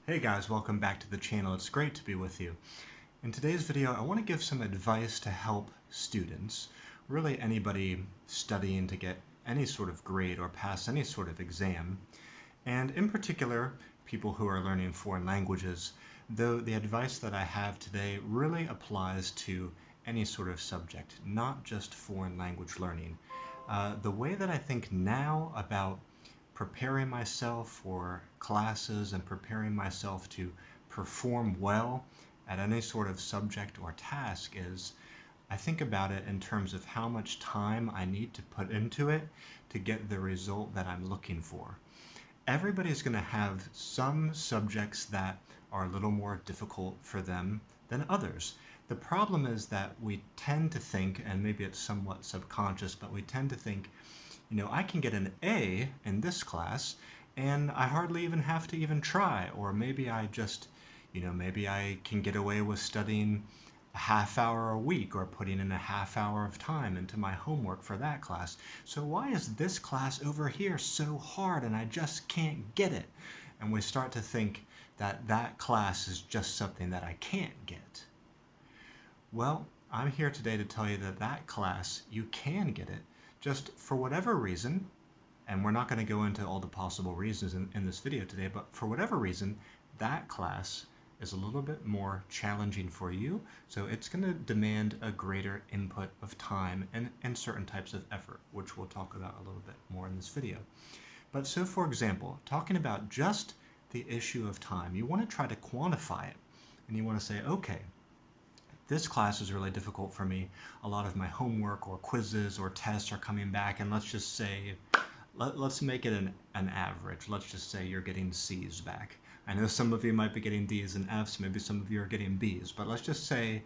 Hey guys, welcome back to the channel. It's great to be with you. In today's video, I want to give some advice to help students, really anybody studying to get any sort of grade or pass any sort of exam, and in particular, people who are learning foreign languages, though the advice that I have today really applies to any sort of subject, not just foreign language learning. The way that I think now about preparing myself for classes and preparing myself to perform well at any sort of subject or task is I think about it in terms of how much time I need to put into it to get the result that I'm looking for. Everybody's going to have some subjects that are a little more difficult for them than others. The problem is that we tend to think, and maybe it's somewhat subconscious, but we tend to think, I can get an A in this class and I hardly even have to even try. Or maybe I just, maybe I can get away with studying a half hour a week or putting in a half hour of time into my homework for that class. So why is this class over here so hard and I just can't get it? And we start to think that that class is just something that I can't get. Well, I'm here today to tell you that that class, you can get it. Just for whatever reason, and we're not going to go into all the possible reasons in this video today, but for whatever reason, that class is a little bit more challenging for you, so it's going to demand a greater input of time and certain types of effort, which we'll talk about a little bit more in this video. But so for example, talking about just the issue of time, you want to try to quantify it, and you want to say, okay, this class is really difficult for me. A lot of my homework or quizzes or tests are coming back, and let's just say, let's make it an average. Let's just say you're getting C's back. I know some of you might be getting D's and F's, maybe some of you are getting B's, but let's just say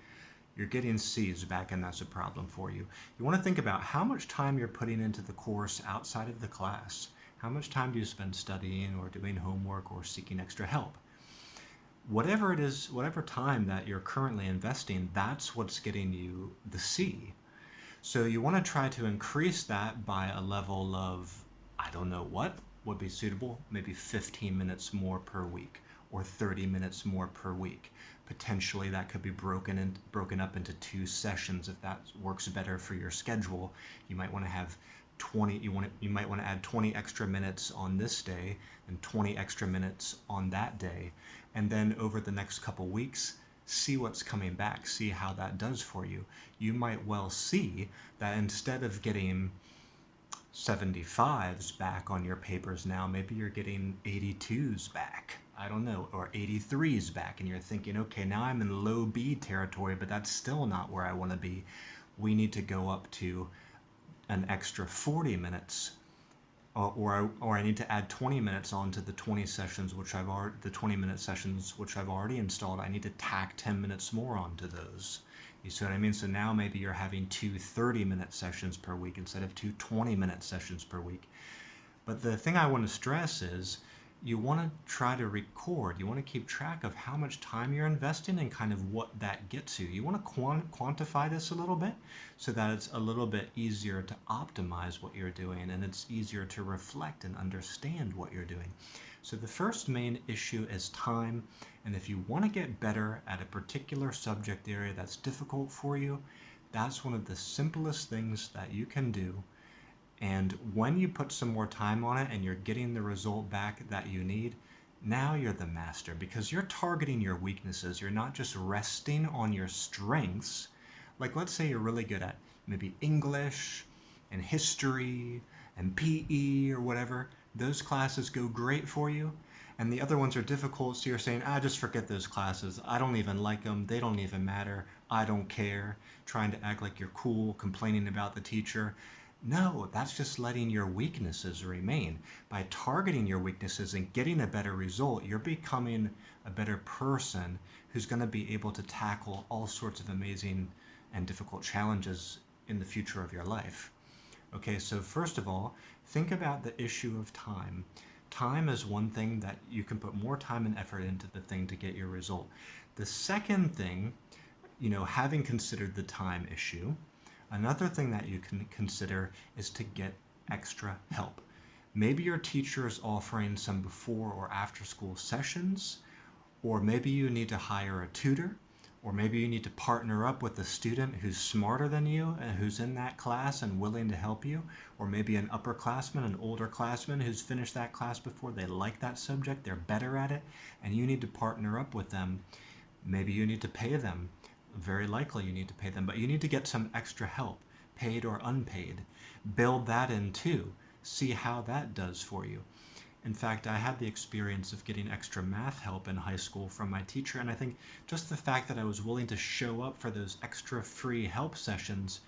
you're getting C's back and that's a problem for you. You want to think about how much time you're putting into the course outside of the class. How much time do you spend studying or doing homework or seeking extra help? Whatever it is, whatever time that you're currently investing, that's what's getting you the C. So you want to try to increase that by a level of, I don't know what would be suitable, maybe 15 minutes more per week or 30 minutes more per week. Potentially that could be broken up into 2 sessions if that works better for your schedule. You might want to have 20, you might want to add 20 extra minutes on this day and 20 extra minutes on that day. And then over the next couple weeks, see what's coming back, see how that does for you. You might well see that instead of getting 75s back on your papers now, maybe you're getting 82s back. I don't know, or 83s back, and you're thinking, okay, now I'm in low B territory, but that's still not where I want to be. We need to go up to an extra 40 minutes, or I need to add 20 minutes onto the 20 sessions which I've already, the 20-minute sessions which I've already installed. I need to tack 10 minutes more onto those. You see what I mean? So now maybe you're having 2 30-minute sessions per week instead of 2 20-minute sessions per week. But the thing I want to stress is you want to try to record. You want to keep track of how much time you're investing and kind of what that gets you. You want to quantify this a little bit so that it's a little bit easier to optimize what you're doing and it's easier to reflect and understand what you're doing. So the first main issue is time, and if you want to get better at a particular subject area that's difficult for you, that's one of the simplest things that you can do. And when you put some more time on it and you're getting the result back that you need, now you're the master because you're targeting your weaknesses. You're not just resting on your strengths. Like let's say you're really good at maybe English and history and PE or whatever. Those classes go great for you. And the other ones are difficult, so you're saying, just forget those classes. I don't even like them. They don't even matter. I don't care. Trying to act like you're cool, complaining about the teacher. No, that's just letting your weaknesses remain. By targeting your weaknesses and getting a better result, you're becoming a better person who's going to be able to tackle all sorts of amazing and difficult challenges in the future of your life. Okay, so first of all, think about the issue of time. Time is one thing that you can put more time and effort into the thing to get your result. The second thing, having considered the time issue, another thing that you can consider is to get extra help. Maybe your teacher is offering some before or after school sessions, or maybe you need to hire a tutor, or maybe you need to partner up with a student who's smarter than you and who's in that class and willing to help you, or maybe an upperclassman, an older classman who's finished that class before, they like that subject, they're better at it, and you need to partner up with them. Maybe you need to pay them. Very likely you need to pay them, but you need to get some extra help, paid or unpaid. Build that in too. See how that does for you. In fact, I had the experience of getting extra math help in high school from my teacher, and I think just the fact that I was willing to show up for those extra free help sessions,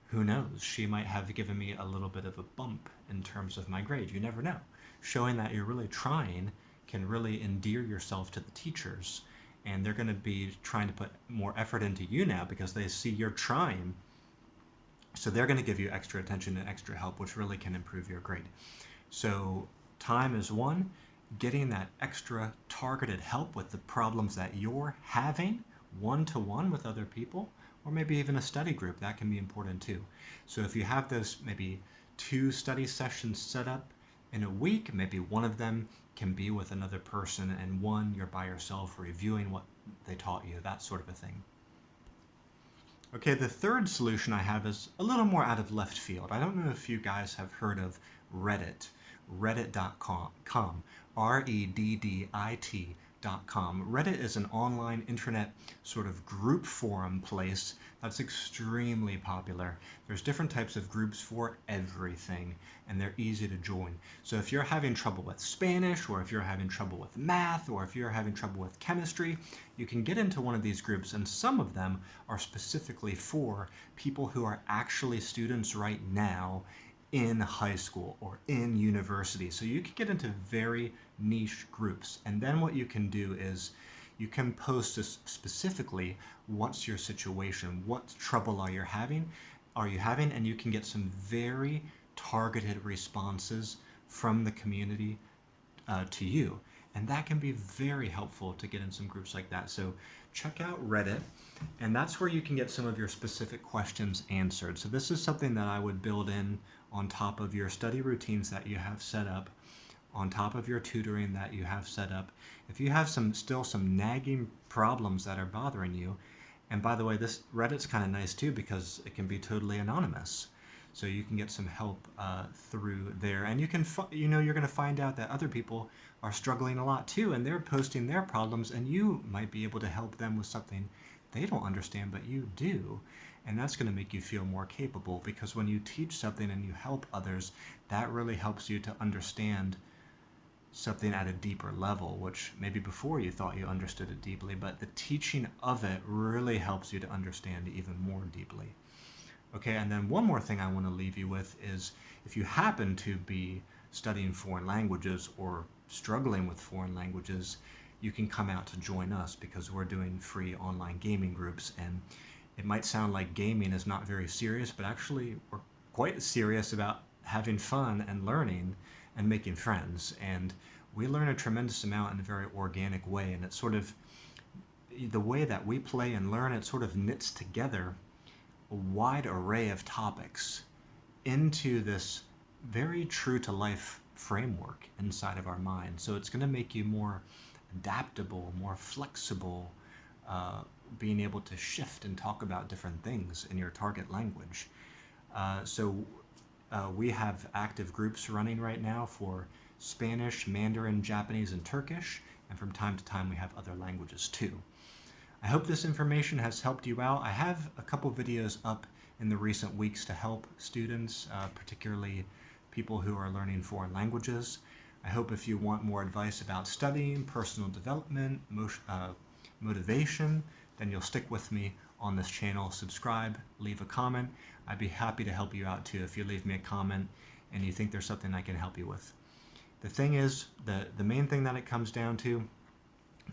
who knows, she might have given me a little bit of a bump in terms of my grade. You never know. Showing that you're really trying can really endear yourself to the teachers, and they're going to be trying to put more effort into you now because they see you're trying. So they're going to give you extra attention and extra help, which really can improve your grade. So time is one. Getting that extra targeted help with the problems that you're having, one-to-one with other people, or maybe even a study group, that can be important too. So if you have those maybe 2 study sessions set up in a week, maybe one of them can be with another person and one you're by yourself reviewing what they taught you, that sort of a thing. Okay, the third solution I have is a little more out of left field. I don't know if you guys have heard of Reddit, reddit.com, Reddit.com. Reddit is an online internet sort of group forum place that's extremely popular. There's different types of groups for everything, and they're easy to join. So if you're having trouble with Spanish, or if you're having trouble with math, or if you're having trouble with chemistry, you can get into one of these groups, and some of them are specifically for people who are actually students right now in high school or in university. So you can get into very niche groups. And then what you can do is you can post specifically what's your situation, what trouble are you having, and you can get some very targeted responses from the community to you. And that can be very helpful to get in some groups like that. So check out Reddit, and that's where you can get some of your specific questions answered. So this is something that I would build in on top of your study routines that you have set up, on top of your tutoring that you have set up. If you have still some nagging problems that are bothering you, and by the way, this Reddit's kind of nice too because it can be totally anonymous. So you can get some help through there, and you can, you're going to find out that other people are struggling a lot too, and they're posting their problems, and you might be able to help them with something they don't understand, but you do. And that's going to make you feel more capable, because when you teach something and you help others, that really helps you to understand something at a deeper level, which maybe before you thought you understood it deeply, but the teaching of it really helps you to understand even more deeply. Okay, and then one more thing I want to leave you with is, if you happen to be studying foreign languages or struggling with foreign languages, you can come out to join us, because we're doing free online gaming groups. And it might sound like gaming is not very serious, but actually we're quite serious about having fun and learning and making friends. And we learn a tremendous amount in a very organic way, and it's sort of the way that we play and learn, it sort of knits together a wide array of topics into this very true to life framework inside of our mind. So it's going to make you more adaptable, more flexible, being able to shift and talk about different things in your target language. We have active groups running right now for Spanish, Mandarin, Japanese, and Turkish, and from time to time we have other languages too. I hope this information has helped you out. I have a couple videos up in the recent weeks to help students, particularly people who are learning foreign languages. I hope if you want more advice about studying, personal development, motivation, then you'll stick with me on this channel. Subscribe, leave a comment. I'd be happy to help you out too if you leave me a comment and you think there's something I can help you with. The thing is, the main thing that it comes down to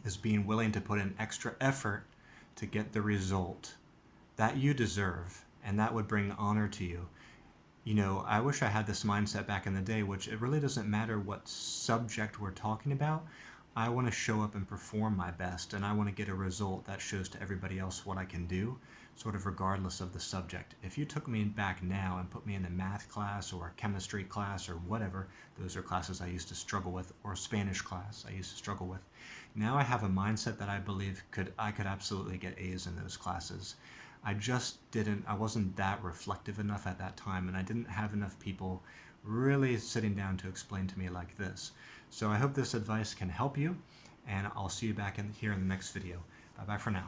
is being willing to put in extra effort to get the result that you deserve, and that would bring honor to you. You know, I wish I had this mindset back in the day, which it really doesn't matter what subject we're talking about. I want to show up and perform my best, and I want to get a result that shows to everybody else what I can do, sort of regardless of the subject. If you took me back now and put me in a math class or a chemistry class or whatever, those are classes I used to struggle with, or Spanish class I used to struggle with. Now I have a mindset that I believe I could absolutely get A's in those classes. I wasn't that reflective enough at that time, and I didn't have enough people really sitting down to explain to me like this. So I hope this advice can help you, and I'll see you back here in the next video. Bye bye for now.